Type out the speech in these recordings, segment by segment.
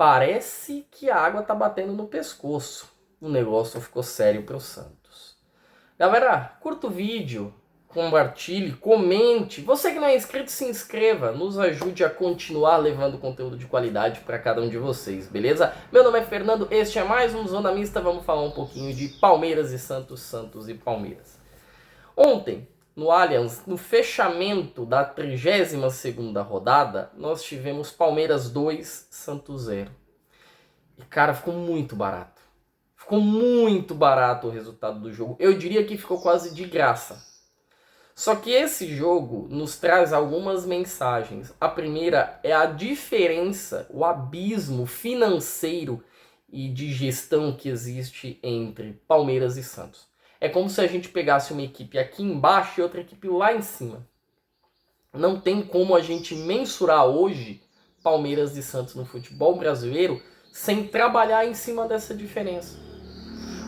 parece que a água tá batendo no pescoço. O negócio ficou sério para o Santos. Galera, curta o vídeo, compartilhe, comente. Você que não é inscrito, se inscreva. Nos ajude a continuar levando conteúdo de qualidade para cada um de vocês, beleza? Meu nome é Fernando, este é mais um Zona Mista. Vamos falar um pouquinho de Palmeiras e Santos, Santos e Palmeiras. Ontem, no Allianz, no fechamento da 32ª rodada, nós tivemos Palmeiras 2, Santos 0. E, cara, ficou muito barato. Ficou muito barato o resultado do jogo. Eu diria que ficou quase de graça. Só que esse jogo nos traz algumas mensagens. A primeira é a diferença, o abismo financeiro e de gestão que existe entre Palmeiras e Santos. É como se a gente pegasse uma equipe aqui embaixo e outra equipe lá em cima. Não tem como a gente mensurar hoje Palmeiras e Santos no futebol brasileiro sem trabalhar em cima dessa diferença.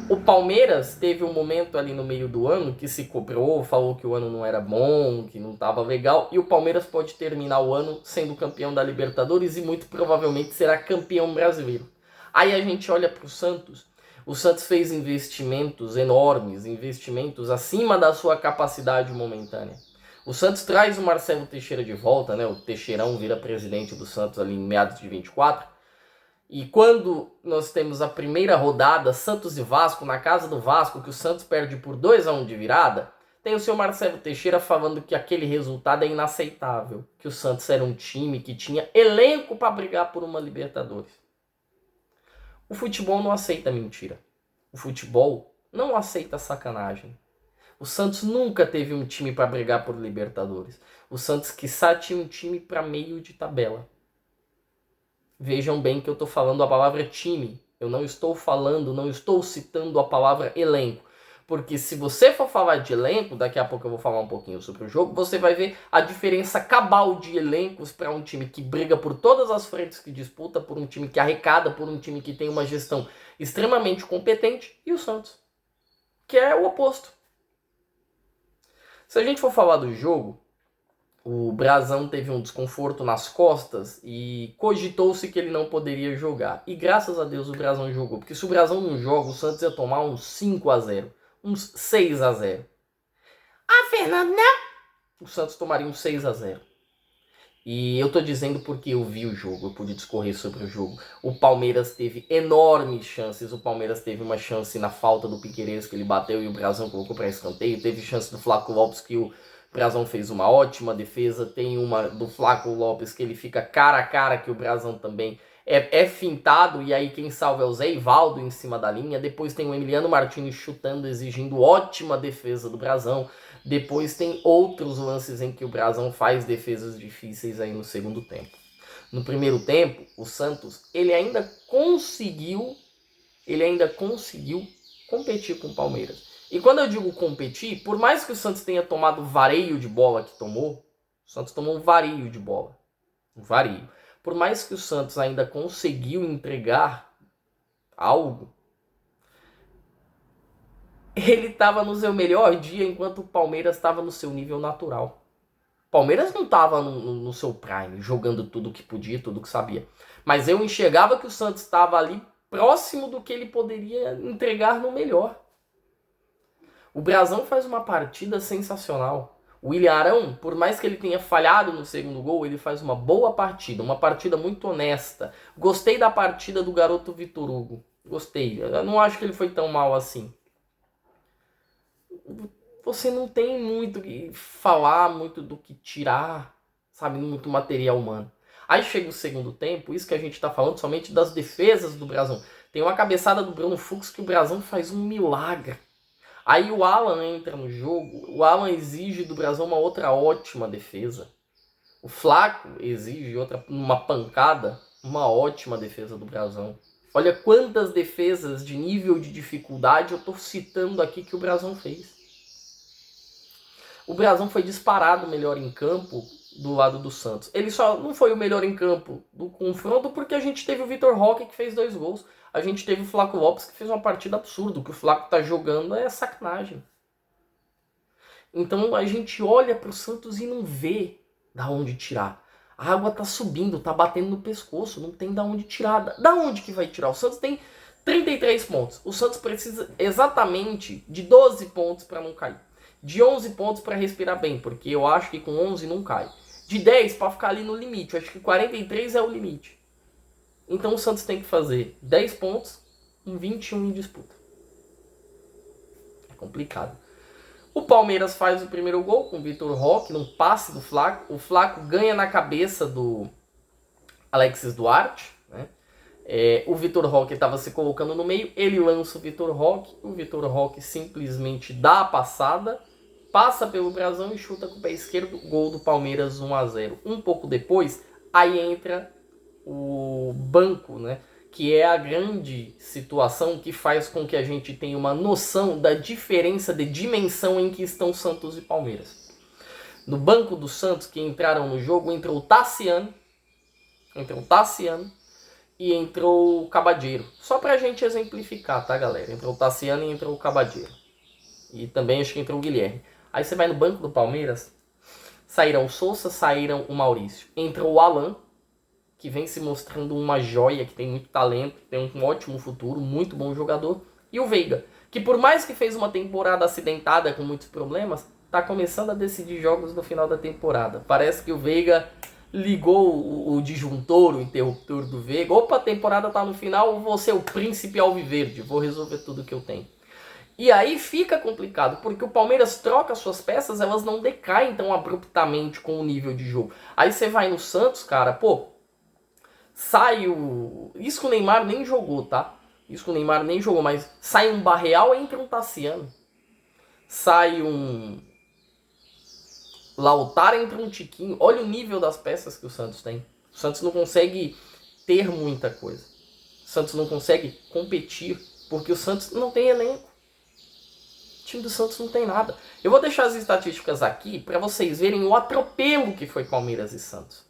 O Palmeiras teve um momento ali no meio do ano que se cobrou, falou que o ano não era bom, que não estava legal, e o Palmeiras pode terminar o ano sendo campeão da Libertadores e muito provavelmente será campeão brasileiro. Aí a gente olha para o Santos fez investimentos enormes, investimentos acima da sua capacidade momentânea. O Santos traz o Marcelo Teixeira de volta, né? O Teixeirão vira presidente do Santos ali em meados de 24. E quando nós temos a primeira rodada, Santos e Vasco, na casa do Vasco, que o Santos perde por 2-1 de virada, tem o seu Marcelo Teixeira falando que aquele resultado é inaceitável, que o Santos era um time que tinha elenco para brigar por uma Libertadores. O futebol não aceita mentira. O futebol não aceita sacanagem. O Santos nunca teve um time para brigar por Libertadores. O Santos, quiçá, tinha um time para meio de tabela. Vejam bem que eu estou falando a palavra time. Eu não estou citando a palavra elenco. Porque se você for falar de elenco, daqui a pouco eu vou falar um pouquinho sobre o jogo, você vai ver a diferença cabal de elencos para um time que briga por todas as frentes que disputa, por um time que arrecada, por um time que tem uma gestão extremamente competente, e o Santos, que é o oposto. Se a gente for falar do jogo, o Brazão teve um desconforto nas costas e cogitou-se que ele não poderia jogar. E graças a Deus o Brazão jogou, porque se o Brazão não joga, o Santos ia tomar uns 5-0, uns 6-0. Ah, Fernando, não! O Santos tomaria uns 6-0. E eu tô dizendo porque eu vi o jogo, eu pude discorrer sobre o jogo. O Palmeiras teve enormes chances. O Palmeiras teve uma chance na falta do Piquerez, que ele bateu e o Brazão colocou para escanteio. Teve chance do Flaco Lopes, que o Brazão fez uma ótima defesa. Tem uma do Flaco Lopes que ele fica cara a cara, que o Brazão também é fintado. E aí quem salva é o Zé Ivaldo em cima da linha. Depois tem o Emiliano Martins chutando, exigindo ótima defesa do Brazão. Depois tem outros lances em que o Brazão faz defesas difíceis aí no segundo tempo. No primeiro tempo, o Santos, ele ainda conseguiu competir com o Palmeiras. E quando eu digo competir, por mais que o Santos tenha tomado o vareio de bola que tomou, o Santos tomou um vareio de bola. Um vareio. Por mais que o Santos ainda conseguiu entregar algo, ele estava no seu melhor dia enquanto o Palmeiras estava no seu nível natural. O Palmeiras não estava no seu prime, jogando tudo que podia, tudo que sabia. Mas eu enxergava que o Santos estava ali próximo do que ele poderia entregar no melhor. O Brazão faz uma partida sensacional. O William Arão, por mais que ele tenha falhado no segundo gol, ele faz uma boa partida, uma partida muito honesta. Gostei da partida do garoto Vitor Hugo. Gostei. Eu não acho que ele foi tão mal assim. Você não tem muito o que falar, muito do que tirar, sabe, muito material humano. Aí chega o segundo tempo, isso que a gente tá falando somente das defesas do Brazão. Tem uma cabeçada do Bruno Fux que o Brazão faz um milagre. Aí o Alan entra no jogo, o Alan exige do Brazão uma outra ótima defesa. O Flaco exige uma pancada, uma ótima defesa do Brazão. Olha quantas defesas de nível de dificuldade eu tô citando aqui que o Brazão fez. O Brazão foi disparado melhor em campo do lado do Santos. Ele só não foi o melhor em campo do confronto porque a gente teve o Vitor Roque que fez 2 gols. A gente teve o Flaco Lopes que fez uma partida absurda. O que o Flaco tá jogando é sacanagem. Então a gente olha pro Santos e não vê da onde tirar. A água tá subindo, tá batendo no pescoço, não tem da onde tirar. Da onde que vai tirar? O Santos tem 33 pontos. O Santos precisa exatamente de 12 pontos para não cair. De 11 pontos para respirar bem, porque eu acho que com 11 não cai. De 10 para ficar ali no limite. Eu acho que 43 é o limite. Então o Santos tem que fazer 10 pontos com 21 em disputa. É complicado. O Palmeiras faz o primeiro gol com o Vitor Roque, num passe do Flaco. O Flaco ganha na cabeça do Alexis Duarte, né? O Vitor Roque estava se colocando no meio, ele lança o Vitor Roque simplesmente dá a passada, passa pelo brasão e chuta com o pé esquerdo, gol do Palmeiras 1-0. Um pouco depois, aí entra o banco, né? Que é a grande situação que faz com que a gente tenha uma noção da diferença de dimensão em que estão Santos e Palmeiras. No banco do Santos, que entraram no jogo, entrou o Tassiano e entrou o Cabadeiro. Só pra gente exemplificar, tá, galera? Entrou o Tassiano e entrou o Cabadeiro. E também acho que entrou o Guilherme. Aí você vai no banco do Palmeiras, saíram o Sousa, saíram o Maurício. Entrou o Alan, que vem se mostrando uma joia, que tem muito talento, tem um ótimo futuro, muito bom jogador. E o Veiga, que por mais que fez uma temporada acidentada com muitos problemas, tá começando a decidir jogos no final da temporada. Parece que o Veiga ligou o disjuntor, o interruptor do Veiga. Opa, a temporada tá no final, vou ser o príncipe alviverde, vou resolver tudo que eu tenho. E aí fica complicado, porque o Palmeiras troca suas peças, elas não decaem tão abruptamente com o nível de jogo. Aí você vai no Santos, cara, pô, sai o... Isso que o Neymar nem jogou, tá? Isso que o Neymar nem jogou, mas sai um Barreal, entra um Tassiano. Sai um Lautaro, entra um Tiquinho. Olha o nível das peças que o Santos tem. O Santos não consegue ter muita coisa. O Santos não consegue competir, porque o Santos não tem elenco. O time do Santos não tem nada. Eu vou deixar as estatísticas aqui para vocês verem o atropelo que foi Palmeiras e Santos.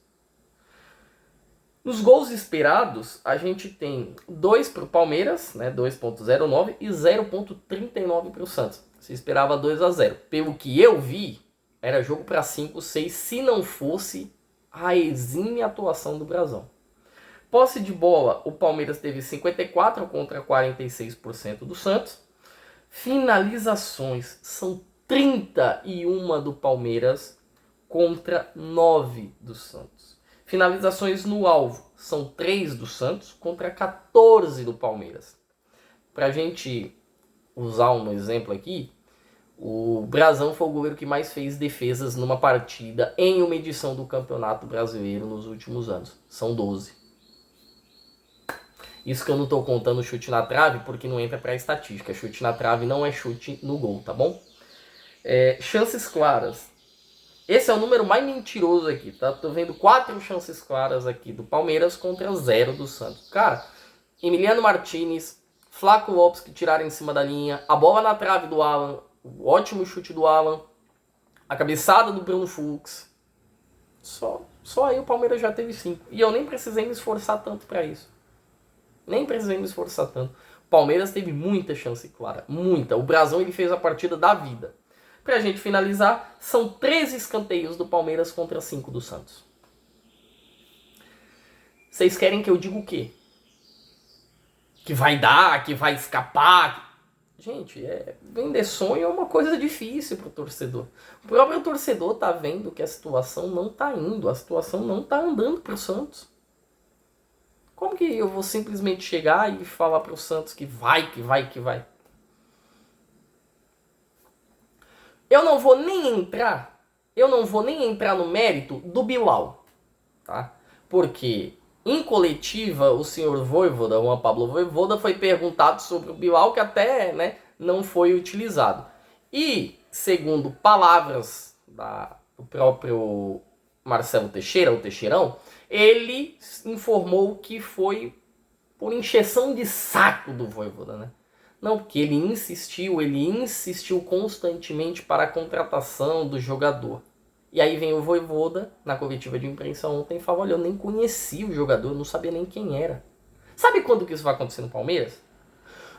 Nos gols esperados, a gente tem 2 para o Palmeiras, né, 2.09 e 0.39 para o Santos. Se esperava 2-0. Pelo que eu vi, era jogo para 5-6, se não fosse a exímia atuação do Brasão. Posse de bola, o Palmeiras teve 54% contra 46% do Santos. Finalizações, são 31 do Palmeiras contra 9 do Santos. Finalizações no alvo, são 3 do Santos contra 14 do Palmeiras. Pra gente usar um exemplo aqui, o Brasão foi o goleiro que mais fez defesas numa partida em uma edição do Campeonato Brasileiro nos últimos anos. São 12. Isso que eu não estou contando chute na trave, porque não entra para a estatística. Chute na trave não é chute no gol, tá bom? Chances claras. Esse é o número mais mentiroso aqui, tá? Tô vendo 4 chances claras aqui do Palmeiras contra 0 do Santos. Cara, Emiliano Martinez, Flaco Lopes que tiraram em cima da linha, a bola na trave do Alan, o ótimo chute do Alan, a cabeçada do Bruno Fux. Só aí o Palmeiras já teve 5. E eu nem precisei me esforçar tanto para isso. Nem precisei me esforçar tanto. O Palmeiras teve muita chance clara. Muita. O Brasão ele fez a partida da vida. Pra gente finalizar, são 13 escanteios do Palmeiras contra 5 do Santos. Vocês querem que eu diga o quê? Que vai dar, que vai escapar? Gente, vender sonho é uma coisa difícil pro torcedor. O próprio torcedor tá vendo que a situação não tá indo. A situação não tá andando pro Santos. Como que eu vou simplesmente chegar e falar pro Santos que vai? Eu não vou nem entrar no mérito do Bilal, tá? Porque em coletiva o senhor Vojvoda, Juan Pablo Vojvoda, foi perguntado sobre o Bilal, que até, né, não foi utilizado. E, segundo palavras do próprio Marcelo Teixeira, o Teixeirão, ele informou que foi por encheção de saco do Vojvoda, né? Não, porque ele insistiu constantemente para a contratação do jogador. E aí vem o Vojvoda, na coletiva de imprensa ontem, e falou, olha, eu nem conhecia o jogador, eu não sabia nem quem era. Sabe quando que isso vai acontecer no Palmeiras?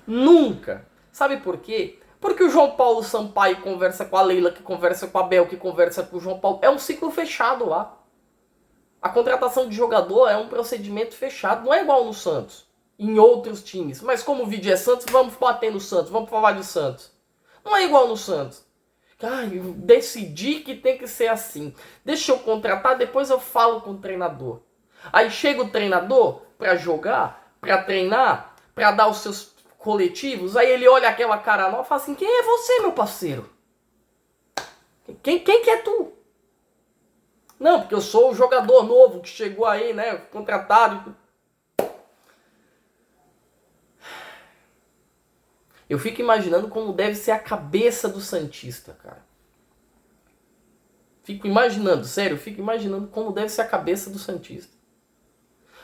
Nunca! Sabe por quê? Porque o João Paulo Sampaio conversa com a Leila, que conversa com a Bel, que conversa com o João Paulo. É um ciclo fechado lá. A contratação de jogador é um procedimento fechado, não é igual no Santos, em outros times. Mas como o vídeo é Santos, vamos bater no Santos, vamos falar de Santos. Não é igual no Santos. Eu decidi que tem que ser assim. Deixa eu contratar, depois eu falo com o treinador. Aí chega o treinador para jogar, para treinar, para dar os seus coletivos. Aí ele olha aquela cara nova e fala assim: quem é você, meu parceiro? Quem que é tu? Não, porque eu sou o jogador novo que chegou aí, né? Contratado. Eu fico imaginando como deve ser a cabeça do santista, cara. Fico imaginando como deve ser a cabeça do santista.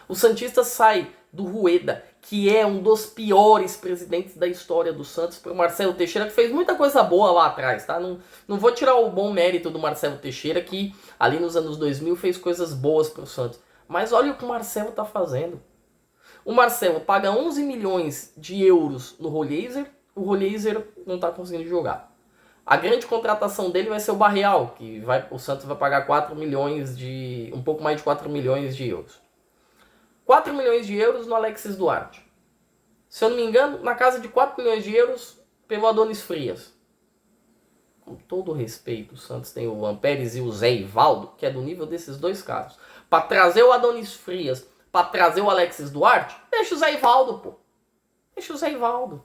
O santista sai do Rueda, que é um dos piores presidentes da história do Santos, para o Marcelo Teixeira, que fez muita coisa boa lá atrás, tá? Não vou tirar o bom mérito do Marcelo Teixeira, que ali nos anos 2000 fez coisas boas para o Santos. Mas olha o que o Marcelo tá fazendo. O Marcelo paga 11 milhões de euros no Rolheiser, o Rolheiser não tá conseguindo jogar. A grande contratação dele vai ser o Barreal, que o Santos vai pagar 4 milhões um pouco mais de 4 milhões de euros. 4 milhões de euros no Alexis Duarte. Se eu não me engano, na casa de 4 milhões de euros pelo Adonis Frias. Com todo respeito, o Santos tem o Luan Pérez e o Zé Ivaldo, que é do nível desses dois caras. Para trazer o Adonis Frias, para trazer o Alexis Duarte, deixa o Zé Ivaldo, pô. Deixa o Zé Ivaldo.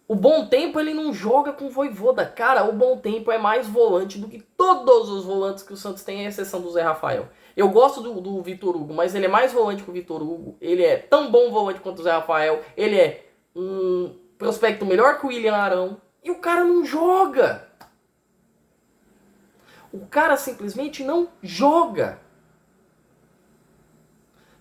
O Bom Tempo, ele não joga com o Vojvoda. Cara, o Bom Tempo é mais volante do que todos os volantes que o Santos tem, à exceção do Zé Rafael. Eu gosto do Vitor Hugo, mas ele é mais volante que o Vitor Hugo. Ele é tão bom volante quanto o Zé Rafael. Ele é um prospecto melhor que o William Arão. E o cara não joga. O cara simplesmente não joga.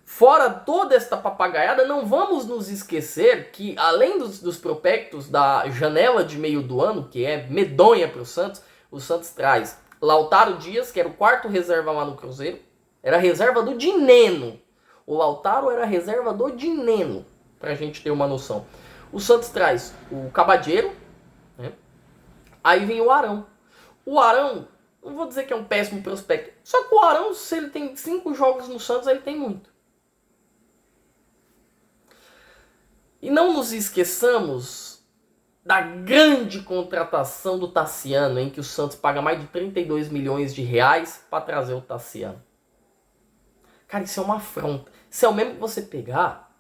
Fora toda esta papagaiada, não vamos nos esquecer que, além dos prospectos da janela de meio do ano, que é medonha para o Santos traz Lautaro Dias, que era o quarto reserva lá no Cruzeiro, era reserva do Dineno. O Lautaro era reserva do Dineno, para a gente ter uma noção. O Santos traz o Cabadeiro, né? Aí vem o Arão. O Arão, não vou dizer que é um péssimo prospecto, só que o Arão, se ele tem 5 jogos no Santos, ele tem muito. E não nos esqueçamos da grande contratação do Tassiano, em que o Santos paga mais de 32 milhões de reais para trazer o Tassiano. Cara, isso é uma afronta. Isso é o mesmo que você pegar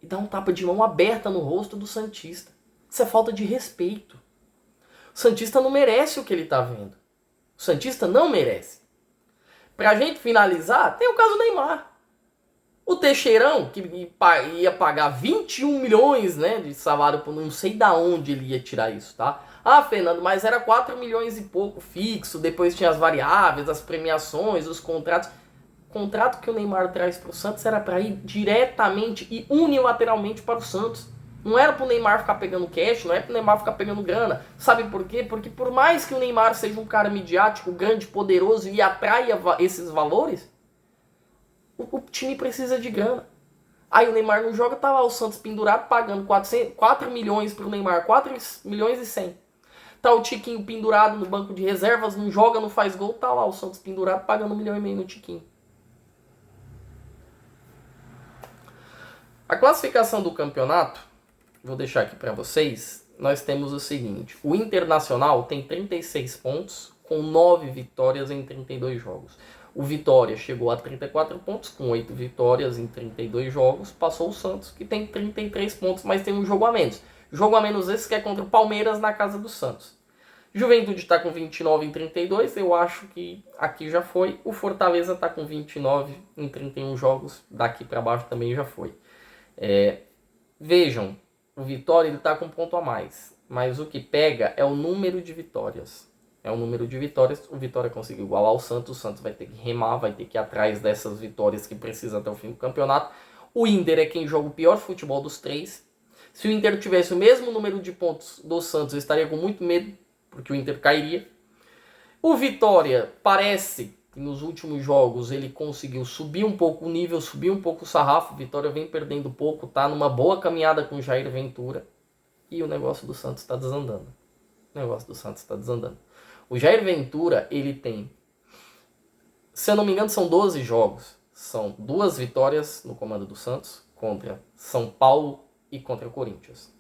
e dar um tapa de mão aberta no rosto do santista. Isso é falta de respeito. O santista não merece o que ele está vendo. O santista não merece. Pra gente finalizar, tem o caso do Neymar. O Teixeirão, que ia pagar 21 milhões, né, de salário, não sei da onde ele ia tirar isso, tá? Ah, Fernando, mas era 4 milhões e pouco fixo, depois tinha as variáveis, as premiações, os contratos. O contrato que o Neymar traz para o Santos era para ir diretamente e unilateralmente para o Santos. Não era para o Neymar ficar pegando cash, não é para o Neymar ficar pegando grana. Sabe por quê? Porque por mais que o Neymar seja um cara midiático, grande, poderoso e atraia esses valores, o time precisa de grana. Aí o Neymar não joga, tá lá o Santos pendurado pagando 4 milhões pro Neymar, 4 milhões e 100. Tá o Tiquinho pendurado no banco de reservas, não joga, não faz gol, tá lá o Santos pendurado pagando 1,5 milhão no Tiquinho. A classificação do campeonato, vou deixar aqui para vocês, nós temos o seguinte: o Internacional tem 36 pontos, com 9 vitórias em 32 jogos. O Vitória chegou a 34 pontos, com 8 vitórias em 32 jogos. Passou o Santos, que tem 33 pontos, mas tem um jogo a menos. Jogo a menos esse que é contra o Palmeiras na casa do Santos. Juventude está com 29 em 32, eu acho que aqui já foi. O Fortaleza está com 29 em 31 jogos, daqui para baixo também já foi. Vejam, o Vitória está com um ponto a mais, mas o que pega é o número de vitórias. É o número de vitórias, o Vitória conseguiu igualar o Santos vai ter que remar, vai ter que ir atrás dessas vitórias que precisa até o fim do campeonato. O Inter é quem joga o pior futebol dos três. Se o Inter tivesse o mesmo número de pontos do Santos, eu estaria com muito medo, porque o Inter cairia. O Vitória parece que nos últimos jogos ele conseguiu subir um pouco o nível, subir um pouco o sarrafo. O Vitória vem perdendo pouco, tá numa boa caminhada com o Jair Ventura. E o negócio do Santos está desandando. O Jair Ventura, ele tem Se eu não me engano, são 12 jogos. São 2 vitórias no comando do Santos contra São Paulo e contra o Corinthians.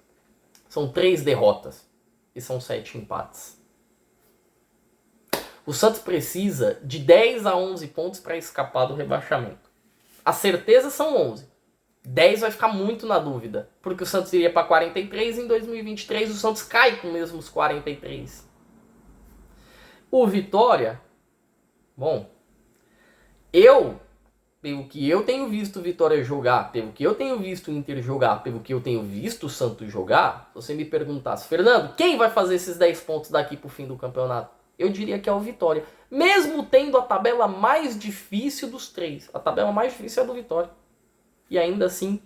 São 3 derrotas e são 7 empates. O Santos precisa de 10 a 11 pontos para escapar do rebaixamento. A certeza são 11. 10 vai ficar muito na dúvida, porque o Santos iria para 43 e em 2023 o Santos cai com mesmo os 43. O Vitória, bom, pelo que eu tenho visto o Vitória jogar, pelo que eu tenho visto o Inter jogar, pelo que eu tenho visto o Santos jogar, se você me perguntasse, Fernando, quem vai fazer esses 10 pontos daqui pro fim do campeonato? Eu diria que é o Vitória. Mesmo tendo a tabela mais difícil dos 3. A tabela mais difícil é a do Vitória. E ainda assim,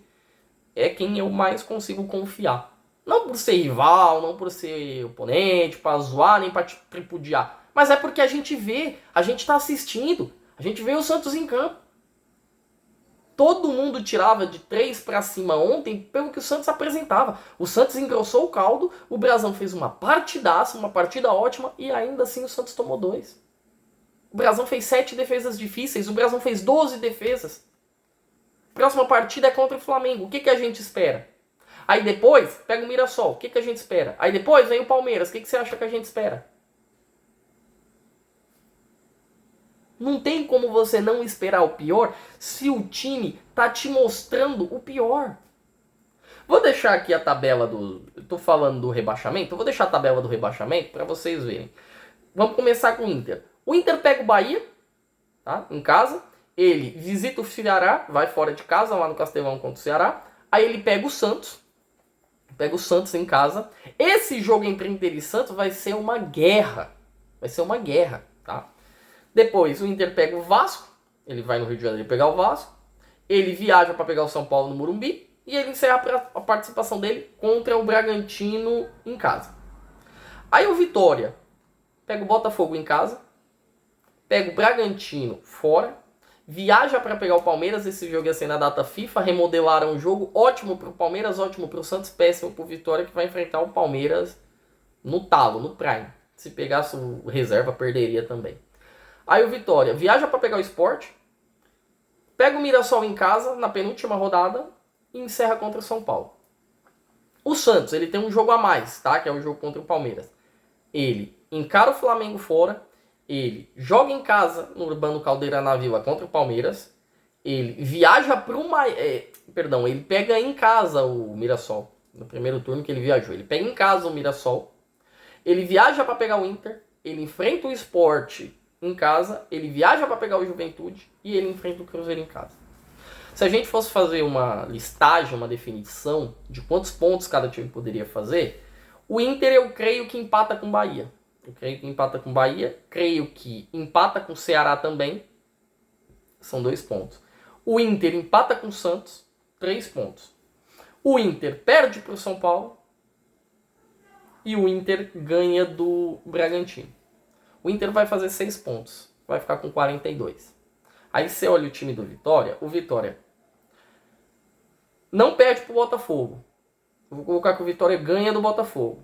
é quem eu mais consigo confiar. Não por ser rival, não por ser oponente, pra zoar, nem pra tripudiar. Mas é porque a gente vê, a gente tá assistindo, a gente vê o Santos em campo. Todo mundo tirava de 3 para cima ontem pelo que o Santos apresentava. O Santos engrossou o caldo, o Brasão fez uma partidaça, uma partida ótima e ainda assim o Santos tomou 2. O Brasão fez 7 defesas difíceis, o Brasão fez 12 defesas. Próxima partida é contra o Flamengo. O que a gente espera? Aí depois, pega o Mirassol. O que a gente espera? Aí depois vem o Palmeiras. O que você acha que a gente espera? Não tem como você não esperar o pior se o time tá te mostrando o pior. Vou deixar aqui a tabela do... Eu tô falando do rebaixamento. Eu vou deixar a tabela do rebaixamento para vocês verem. Vamos começar com o Inter. O Inter pega o Bahia, tá? Em casa. Ele visita o Ceará, vai fora de casa, lá no Castelão contra o Ceará. Aí ele pega o Santos. Pega o Santos em casa. Esse jogo entre Inter e Santos vai ser uma guerra. Vai ser uma guerra, tá? Depois o Inter pega o Vasco. Ele vai no Rio de Janeiro pegar o Vasco. Ele viaja para pegar o São Paulo no Morumbi. E ele encerra a participação dele contra o Bragantino em casa. Aí o Vitória pega o Botafogo em casa. Pega o Bragantino fora. Viaja para pegar o Palmeiras. Esse jogo ia ser na data FIFA. Remodelaram o jogo. Ótimo para o Palmeiras, ótimo para o Santos. Péssimo para o Vitória, que vai enfrentar o Palmeiras no talo, no prime. Se pegasse o reserva, perderia também. Aí o Vitória viaja para pegar o Sport, pega o Mirassol em casa na penúltima rodada e encerra contra o São Paulo. O Santos, ele tem um jogo a mais, tá? Que é o jogo contra o Palmeiras. Ele encara o Flamengo fora, ele joga em casa no Urbano Caldeira na Vila contra o Palmeiras, ele viaja para uma... ele pega em casa o Mirassol, no primeiro turno que ele viajou. Ele pega em casa o Mirassol, ele viaja para pegar o Inter, ele enfrenta o Sport em casa, ele viaja para pegar o Juventude e ele enfrenta o Cruzeiro em casa. Se a gente fosse fazer uma listagem, uma definição de quantos pontos cada time poderia fazer, o Inter eu creio que empata com o Bahia. Creio que empata com o Ceará também. São 2 pontos. O Inter empata com o Santos, 3 pontos. O Inter perde para o São Paulo e o Inter ganha do Bragantino. O Inter vai fazer 6 pontos. Vai ficar com 42. Aí você olha o time do Vitória. O Vitória não perde pro Botafogo. Eu vou colocar que o Vitória ganha do Botafogo.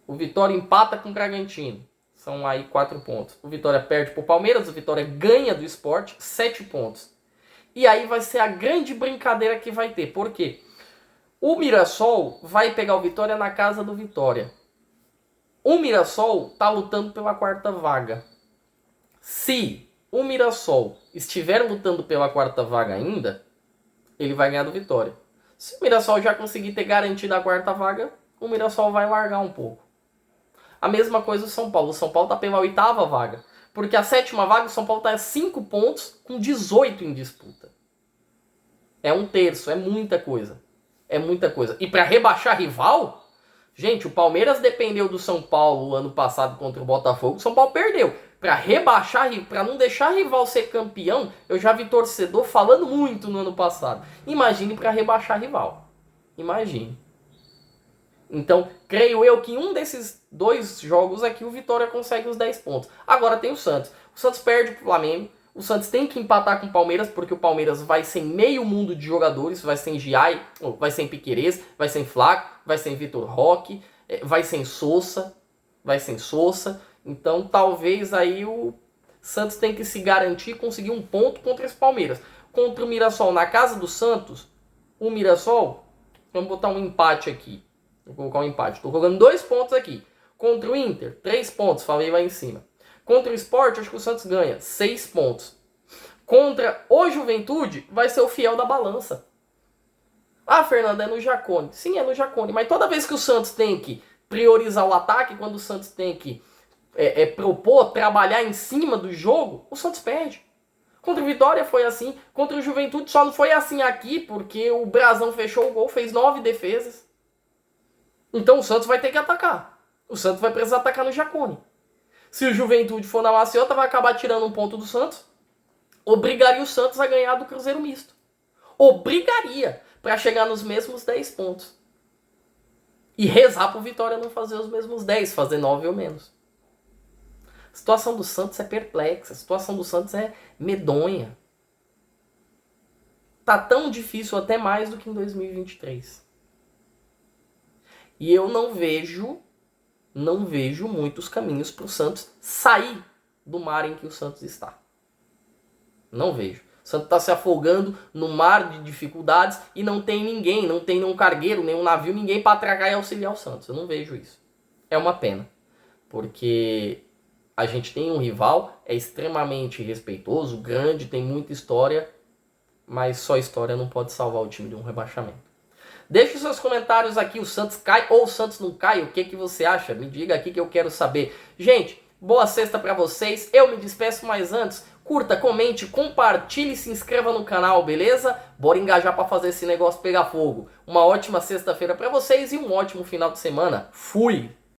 O Vitória empata com o Bragantino. São aí 4 pontos. O Vitória perde pro Palmeiras. O Vitória ganha do Sport. 7 pontos. E aí vai ser a grande brincadeira que vai ter. Por quê? O Mirassol vai pegar o Vitória na casa do Vitória. O Mirassol está lutando pela 4ª vaga. Se o Mirassol estiver lutando pela 4ª vaga ainda, ele vai ganhar do Vitória. Se o Mirassol já conseguir ter garantido a 4ª vaga, o Mirassol vai largar um pouco. A mesma coisa o São Paulo. O São Paulo está pela 8ª vaga. Porque a 7ª vaga, o São Paulo está a 5 pontos com 18 em disputa. É 1/3, é muita coisa. É muita coisa. E para rebaixar rival... Gente, o Palmeiras dependeu do São Paulo ano passado contra o Botafogo. O São Paulo perdeu. Para rebaixar, para não deixar rival ser campeão, eu já vi torcedor falando muito no ano passado. Imagine para rebaixar rival. Imagine. Então, creio eu que em um desses 2 jogos aqui o Vitória consegue os 10 pontos. Agora tem o Santos. O Santos perde pro Flamengo. O Santos tem que empatar com o Palmeiras, porque o Palmeiras vai sem meio mundo de jogadores, vai sem Giai, vai sem Piquerez, vai sem Flaco, vai sem Vitor Roque, vai sem Sousa, Então talvez aí Santos tem que se garantir e conseguir um ponto contra esse Palmeiras. Contra o Mirassol, na casa do Santos, o Mirassol, vamos botar um empate aqui. Vou colocar um empate. Estou colocando 2 pontos aqui. Contra o Inter, 3 pontos. Falei lá em cima. Contra o Sport, acho que o Santos ganha 6 pontos. Contra o Juventude, vai ser o fiel da balança. Ah, Fernando, é no Jacone. Sim, é no Jacone. Mas toda vez que o Santos tem que priorizar o ataque, quando o Santos tem que propor, trabalhar em cima do jogo, o Santos perde. Contra o Vitória foi assim. Contra o Juventude só não foi assim aqui, porque o Brazão fechou o gol, fez 9 defesas. Então o Santos vai ter que atacar. O Santos vai precisar atacar no Jacone. Se o Juventude for na maciota, vai acabar tirando um ponto do Santos. Obrigaria o Santos a ganhar do Cruzeiro Misto. Obrigaria, para chegar nos mesmos 10 pontos. E rezar pro Vitória não fazer os mesmos 10, fazer 9 ou menos. A situação do Santos é perplexa, a situação do Santos é medonha. Tá tão difícil até mais do que em 2023. E eu não vejo muitos caminhos para o Santos sair do mar em que o Santos está. Não vejo. O Santos está se afogando no mar de dificuldades e não tem ninguém, não tem nenhum cargueiro, nenhum navio, ninguém para atracar e auxiliar o Santos. Eu não vejo isso. É uma pena, porque a gente tem um rival, é extremamente respeitoso, grande, tem muita história, mas só história não pode salvar o time de um rebaixamento. Deixe os seus comentários aqui, o Santos cai ou o Santos não cai, o que você acha? Me diga aqui que eu quero saber. Gente, boa sexta pra vocês, eu me despeço, mas antes, curta, comente, compartilhe e se inscreva no canal, beleza? Bora engajar pra fazer esse negócio pegar fogo. Uma ótima sexta-feira pra vocês e um ótimo final de semana. Fui!